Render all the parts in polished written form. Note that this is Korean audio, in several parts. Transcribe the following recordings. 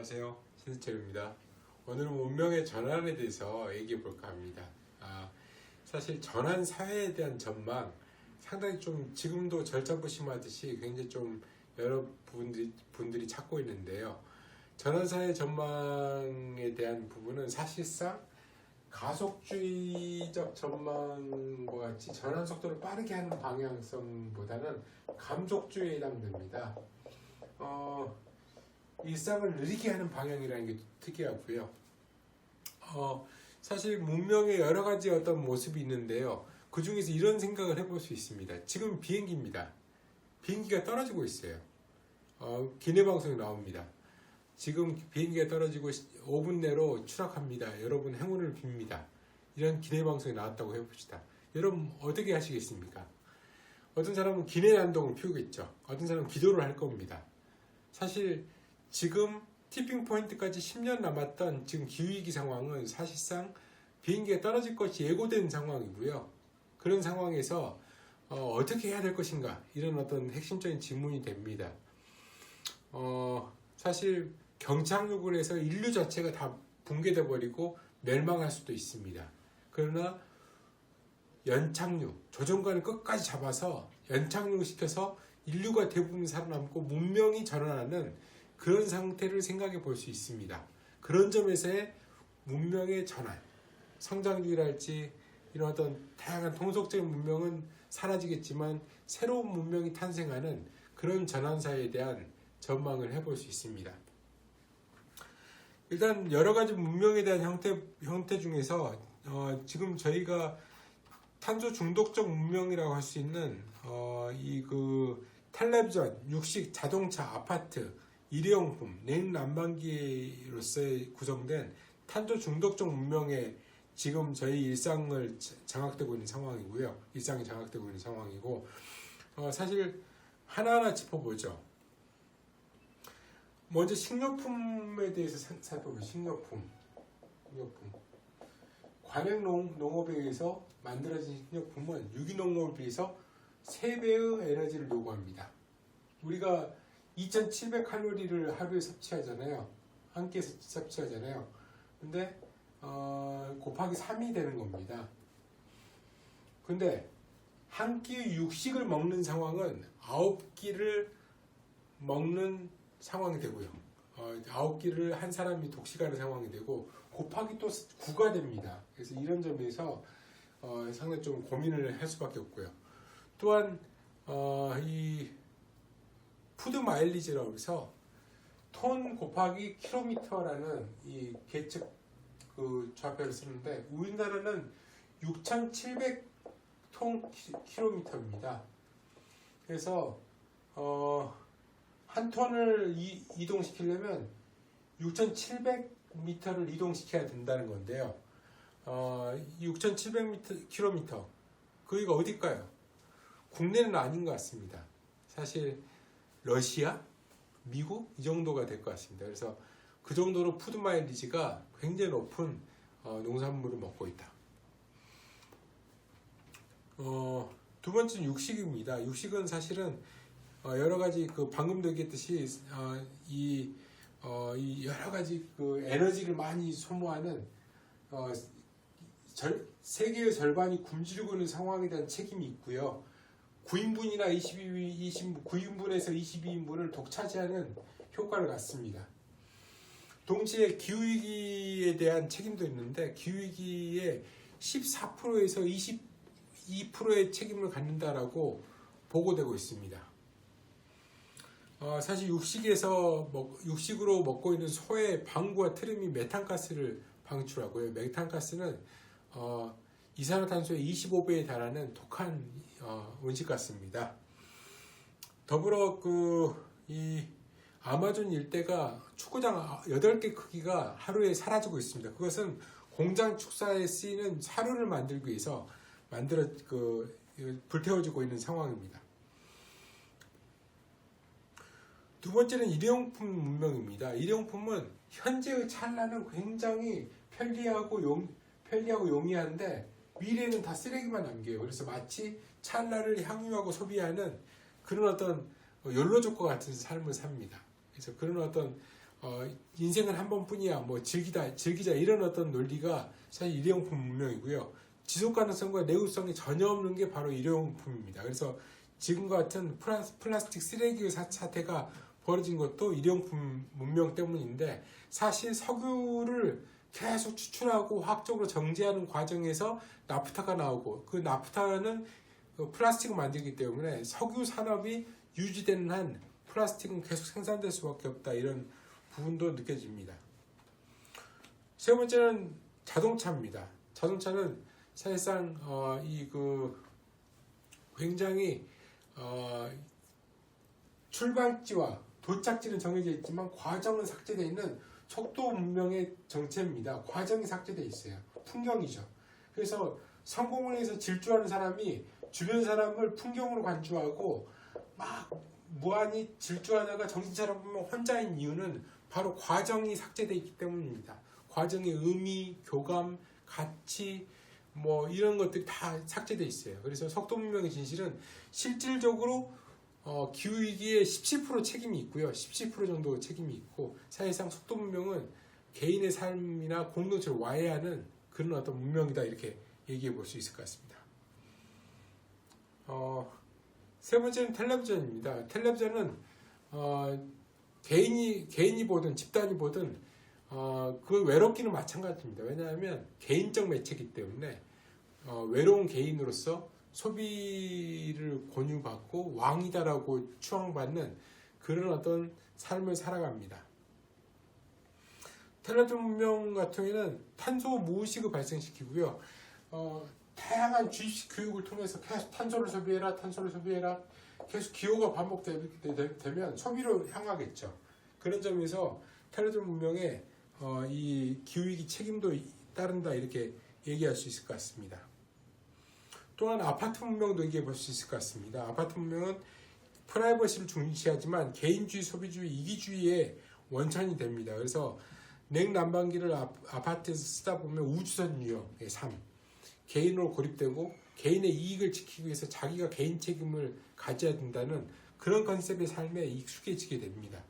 안녕하세요, 신수철입니다. 오늘은 문명의 전환에 대해서 얘기해 볼까 합니다. 사실 전환 사회에 대한 전망 상당히 좀 지금도 절차부심하듯이 굉장히 좀 여러 분들이 찾고 있는데요. 전환 사회 전망에 대한 부분은 사실상 가속주의적 전망과 같이 전환 속도를 빠르게 하는 방향성보다는 감속주의에 해당됩니다. 일상을 느리게 하는 방향이라는 게 특이하고요. 사실 문명의 여러 가지 어떤 모습이 있는데요. 그 중에서 이런 생각을 해볼 수 있습니다. 지금 비행기입니다. 비행기가 떨어지고 있어요. 기내 방송이 나옵니다. 지금 비행기가 떨어지고 5분 내로 추락합니다. 여러분 행운을 빕니다. 이런 기내 방송이 나왔다고 해봅시다. 여러분 어떻게 하시겠습니까? 어떤 사람은 기내 난동을 피우겠죠. 어떤 사람은 기도를 할 겁니다. 사실 지금 티핑 포인트까지 10년 남았던 지금 기후위기 상황은 사실상 비행기가 떨어질 것이 예고된 상황이고요. 그런 상황에서 어떻게 해야 될 것인가, 이런 어떤 핵심적인 질문이 됩니다. 사실 경착륙을 해서 인류 자체가 다 붕괴돼 버리고 멸망할 수도 있습니다. 그러나 연착륙, 조종관을 끝까지 잡아서 연착륙을 시켜서 인류가 대부분 살아남고 문명이 전환하는 그런 상태를 생각해 볼 수 있습니다. 그런 점에서의 문명의 전환, 성장주의랄지 이런 어떤 다양한 통속적인 문명은 사라지겠지만 새로운 문명이 탄생하는 그런 전환사에 대한 전망을 해볼 수 있습니다. 일단 여러 가지 문명에 대한 형태 중에서 지금 저희가 탄소 중독적 문명이라고 할 수 있는 텔레비전, 육식, 자동차, 아파트, 일회용품, 냉난방기로서 구성된 탄소 중독적 문명에 지금 저희 일상을 장악되고 있는 상황이고요. 일상이 장악되고 있는 상황이고, 사실 하나하나 짚어보죠. 먼저 식료품에 대해서 살펴보죠. 식료품. 관행 농업에 의해서 만들어진 식료품은 유기농업에 비해서 3배의 에너지를 요구합니다. 우리가 2,700칼로리를 하루에 섭취하잖아요. 한 끼에 섭취하잖아요. 근데 곱하기 3이 되는 겁니다. 근데 한 끼의 육식을 먹는 상황은 9끼를 먹는 상황이 되고요. 9끼를 한 사람이 독식하는 상황이 되고 곱하기 또 9가 됩니다. 그래서 이런 점에서 상당히 좀 고민을 할 수밖에 없고요. 또한 이 푸드 마일리지라고 해서 톤 곱하기 킬로미터라는 이 계측 좌표를 쓰는데 우리나라는 6,700톤 킬로미터입니다. 그래서 한 톤을 이동시키려면 6,700m를 이동시켜야 된다는 건데요. 6,700km 거기가 어딜까요? 국내는 아닌 것 같습니다. 사실 러시아, 미국 이 정도가 될 것 같습니다. 그래서 그 정도로 푸드 마일리지가 굉장히 높은 농산물을 먹고 있다. 두 번째는 육식입니다. 육식은 사실은 여러 가지 방금도 얘기했듯이 이 여러 가지 에너지를 많이 소모하는 세계의 절반이 굶주리고 있는 상황에 대한 책임이 있고요. 9인분이나 9인분에서 22인분을 독차지하는 효과를 갖습니다. 동시에 기후위기에 대한 책임도 있는데 기후위기의 14%에서 22%의 책임을 갖는다라고 보고되고 있습니다. 사실 육식으로 먹고 있는 소의 방구와 트림이 메탄가스를 방출하고요. 메탄가스는 이산화탄소의 25배에 달하는 독한 온실가스입니다. 더불어 이 아마존 일대가 축구장 8개 크기가 하루에 사라지고 있습니다. 그것은 공장 축사에 쓰이는 사료를 만들기 위해서 불태워지고 있는 상황입니다. 두 번째는 일회용품 문명입니다. 일회용품은 현재의 찰나는 굉장히 편리하고 용이한데 미래에는 다 쓰레기만 남겨요. 그래서 마치 찰나를 향유하고 소비하는 그런 어떤 연로족과 같은 삶을 삽니다. 그래서 그런 어떤 인생은 한 번뿐이야, 뭐 즐기자 이런 어떤 논리가 사실 일회용품 문명이고요. 지속 가능성과 내구성이 전혀 없는 게 바로 일회용품입니다. 그래서 지금과 같은 플라스틱 쓰레기 사태가 벌어진 것도 일회용품 문명 때문인데, 사실 석유를 계속 추출하고 화학적으로 정제하는 과정에서 나프타가 나오고, 그 나프타는 그 플라스틱을 만들기 때문에 석유 산업이 유지되는 한 플라스틱은 계속 생산될 수밖에 없다, 이런 부분도 느껴집니다. 세 번째는 자동차입니다. 자동차는 사실상 굉장히 출발지와 도착지는 정해져 있지만 과정은 삭제되어 있는 속도 문명의 정체입니다. 과정이 삭제되어 있어요. 풍경이죠. 그래서 성공을 위해서 질주하는 사람이 주변 사람을 풍경으로 관주하고 막 무한히 질주하다가 정신 차려보면 혼자인 이유는 바로 과정이 삭제되어 있기 때문입니다. 과정의 의미, 교감, 가치 뭐 이런 것들이 다 삭제되어 있어요. 그래서 속도 문명의 진실은 실질적으로 기후위기에 17% 책임이 있고요. 17% 정도 책임이 있고, 사실상 속도 문명은 개인의 삶이나 공동체를 와해하는 그런 어떤 문명이다, 이렇게 얘기해 볼 수 있을 것 같습니다. 세 번째는 텔레비전입니다. 텔레비전은 개인이 보든 집단이 보든 그 외롭기는 마찬가지입니다. 왜냐하면 개인적 매체이기 때문에 외로운 개인으로서 소비를 권유받고 왕이다라고 추앙받는 그런 어떤 삶을 살아갑니다. 텔레비전 문명 같은 경우에는 탄소 무의식을 발생시키고요. 다양한 주입식 교육을 통해서 계속 탄소를 소비해라 계속 기호가 반복되면 소비로 향하겠죠. 그런 점에서 텔레비전 문명에 이 기후위기 책임도 따른다, 이렇게 얘기할 수 있을 것 같습니다. 또한 아파트 문명도 얘기해 볼 수 있을 것 같습니다. 아파트 문명은 프라이버시를 중시하지만 개인주의, 소비주의, 이기주의의 원천이 됩니다. 그래서 냉난방기를 아파트에서 쓰다 보면 우주선 유형의 삶, 개인으로 고립되고 개인의 이익을 지키기 위해서 자기가 개인 책임을 가져야 된다는 그런 컨셉의 삶에 익숙해지게 됩니다.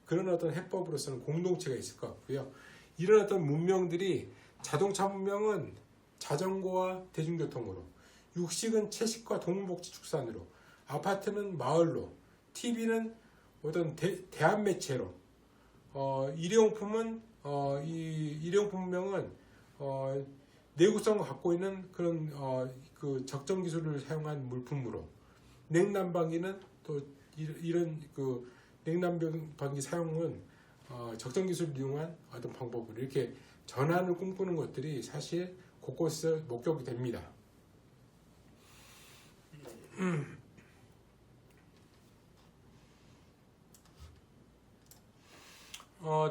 그런 어떤 해법으로서는 공동체가 있을 것 같고요. 이런 어떤 문명들이, 자동차 문명은 자전거와 대중교통으로, 육식은 채식과 동물복지 축산으로, 아파트는 마을로, TV는 어떤 대한 매체로, 일회용품은 일회용품 문명은 내구성을 갖고 있는 그런 그 적정 기술을 사용한 물품으로, 냉난방기는 또 이런 그 냉난방기 사용은 적정 기술을 이용한 어떤 방법으로 이렇게 전환을 꿈꾸는 것들이 사실 곳곳에서 목격이 됩니다.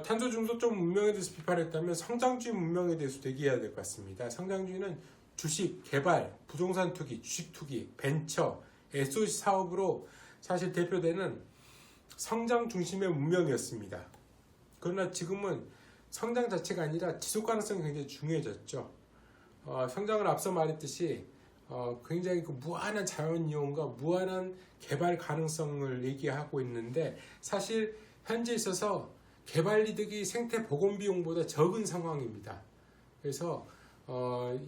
탄소 중소적 문명에 대해서 비판했다면 성장주의 문명에 대해서도 얘기해야 될 것 같습니다. 성장주의는 주식, 개발, 부동산 투기, 주식 투기, 벤처, SOC 사업으로 사실 대표되는 성장 중심의 문명이었습니다. 그러나 지금은 성장 자체가 아니라 지속 가능성이 굉장히 중요해졌죠. 성장을 앞서 말했듯이 굉장히 그 무한한 자연 이용과 무한한 개발 가능성을 얘기하고 있는데, 사실 현재 있어서 개발 이득이 생태 복원 비용보다 적은 상황입니다. 그래서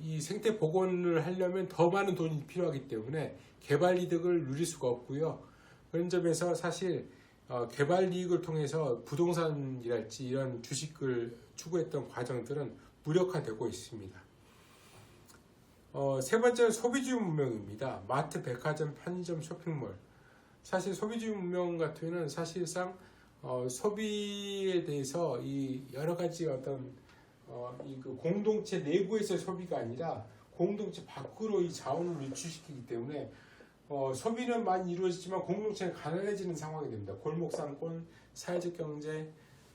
이 생태 복원을 하려면 더 많은 돈이 필요하기 때문에 개발 이득을 누릴 수가 없고요. 그런 점에서 사실 개발 이익을 통해서 부동산이랄지 이런 주식을 추구했던 과정들은 무력화되고 있습니다. 세 번째는 소비주의 문명입니다. 마트, 백화점, 편의점, 쇼핑몰. 사실 소비주의 문명 같은 경우는 사실상 소비에 대해서 이 여러 가지 어떤 그 공동체 내부에서의 소비가 아니라 공동체 밖으로 이 자원을 유출시키기 때문에 소비는 많이 이루어지지만 공동체는 가난해지는 상황이 됩니다. 골목상권, 사회적 경제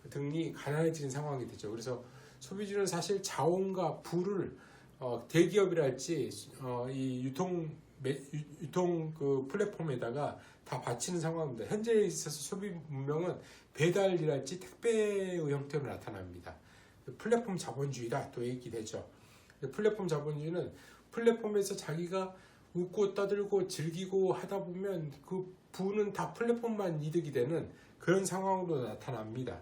등이 가난해지는 상황이 되죠. 그래서 소비주는 사실 자원과 부를 대기업이랄지 이 유통 그 플랫폼에다가 다 바치는 상황입니다. 현재에 있어서 소비 문명은 배달이랄지 택배의 형태로 나타납니다. 플랫폼 자본주의다 또 얘기되죠. 플랫폼 자본주의는 플랫폼에서 자기가 웃고 떠들고 즐기고 하다 보면 그 부는 다 플랫폼만 이득이 되는 그런 상황으로 나타납니다.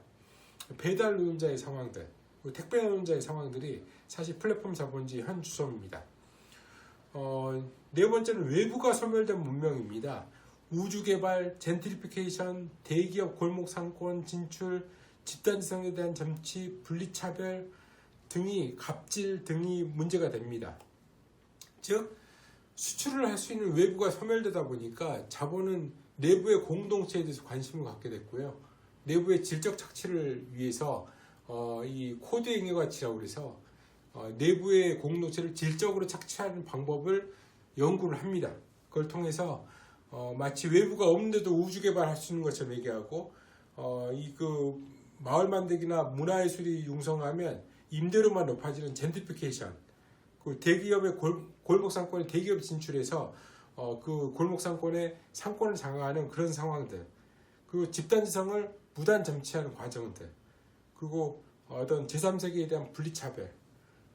배달 노동자의 상황들, 택배 노동자의 상황들이 사실 플랫폼 자본주의 현 주소입니다. 네 번째는 외부가 소멸된 문명입니다. 우주개발, 젠트리피케이션, 대기업 골목 상권 진출, 집단지성에 대한 정치, 분리차별 등이 갑질 등이 문제가 됩니다. 즉 수출을 할 수 있는 외부가 소멸되다 보니까 자본은 내부의 공동체에 대해서 관심을 갖게 됐고요. 내부의 질적 착취를 위해서 이 코드의 잉여가치라고 해서 내부의 공동체를 질적으로 착취하는 방법을 연구를 합니다. 그걸 통해서 마치 외부가 없는데도 우주 개발할 수 있는 것처럼 얘기하고 이 그 마을 만들기나 문화예술이 융성하면 임대료만 높아지는 젠트리피케이션, 그 대기업의 골목 상권에 대기업이 진출해서 그 골목 상권의 상권을 장악하는 그런 상황들, 그리고 집단지성을 무단 점치하는 과정들, 그리고 어떤 제3세계에 대한 분리차별,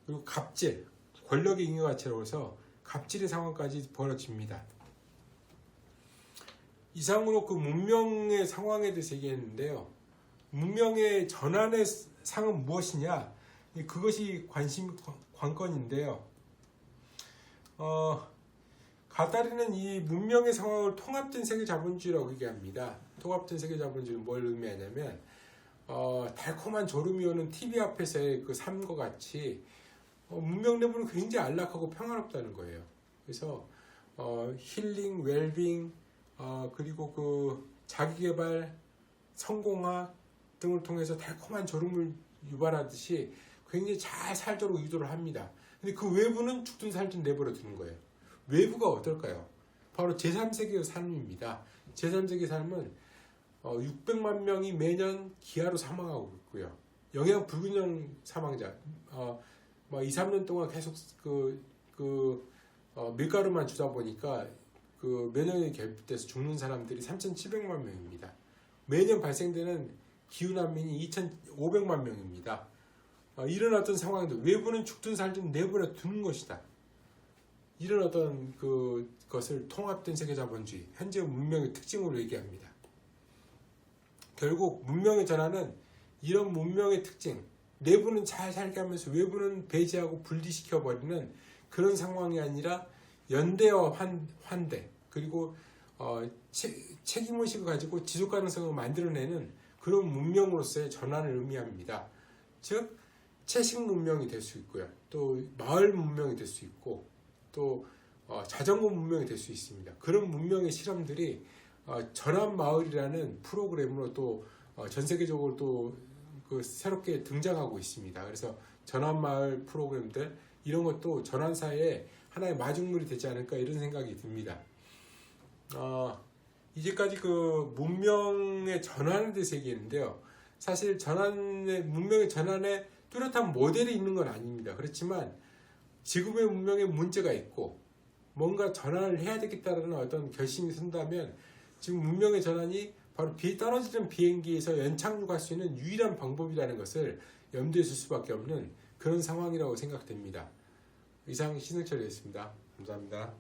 그리고 갑질, 권력의 잉여가치라고 해서 갑질의 상황까지 벌어집니다. 이상으로 그 문명의 상황에 대해서 얘기했는데요. 문명의 전환의 상은 무엇이냐? 그것이 관건인데요. 가다리는 이 문명의 상황을 통합된 세계 자본주의라고 얘기합니다. 통합된 세계 자본주의는 뭘 의미하냐면 달콤한 졸음이 오는 TV 앞에서의 그 삶과 같이 문명 내부는 굉장히 안락하고 평화롭다는 거예요. 그래서 힐링, 웰빙, 그리고 그 자기개발, 성공화 등을 통해서 달콤한 졸음을 유발하듯이 굉장히 잘 살도록 유도를 합니다. 근데 그 외부는 죽든 살든 내버려 두는 거예요. 외부가 어떨까요? 바로 제3세계의 삶입니다. 제3세계 삶은 600만 명이 매년 기아로 사망하고 있고요. 영양 불균형 사망자, 2, 3년 동안 계속 밀가루만 주다 보니까 그 면역력이 결핍돼서 죽는 사람들이 3,700만 명입니다. 매년 발생되는 기후난민이 2,500만 명입니다. 이런 어떤 상황들, 외부는 죽든 살든 내버려 두는 것이다. 이런 어떤 것을 통합된 세계자본주의, 현재 문명의 특징으로 얘기합니다. 결국 문명의 전환은 이런 문명의 특징, 내부는 잘 살게 하면서 외부는 배제하고 분리시켜버리는 그런 상황이 아니라 연대와 환대, 그리고 책임의식을 가지고 지속가능성을 만들어내는 그런 문명으로서의 전환을 의미합니다. 즉 채식 문명이 될 수 있고요. 또 마을 문명이 될 수 있고 또 자전거 문명이 될 수 있습니다. 그런 문명의 실험들이 전환마을이라는 프로그램으로 또 전 세계적으로 또 그 새롭게 등장하고 있습니다. 그래서 전환마을 프로그램들 이런 것도 전환사의 하나의 마중물이 되지 않을까 이런 생각이 듭니다. 이제까지 그 문명의 전환에 대해서 얘기했는데요. 사실 문명의 전환에 뚜렷한 모델이 있는 건 아닙니다. 그렇지만 지금의 문명에 문제가 있고 뭔가 전환을 해야 되겠다는 어떤 결심이 선다면 지금 문명의 전환이 바로 떨어지는 비행기에서 연착륙할 수 있는 유일한 방법이라는 것을 염두에 둘 수밖에 없는 그런 상황이라고 생각됩니다. 이상 신승철이었습니다. 감사합니다.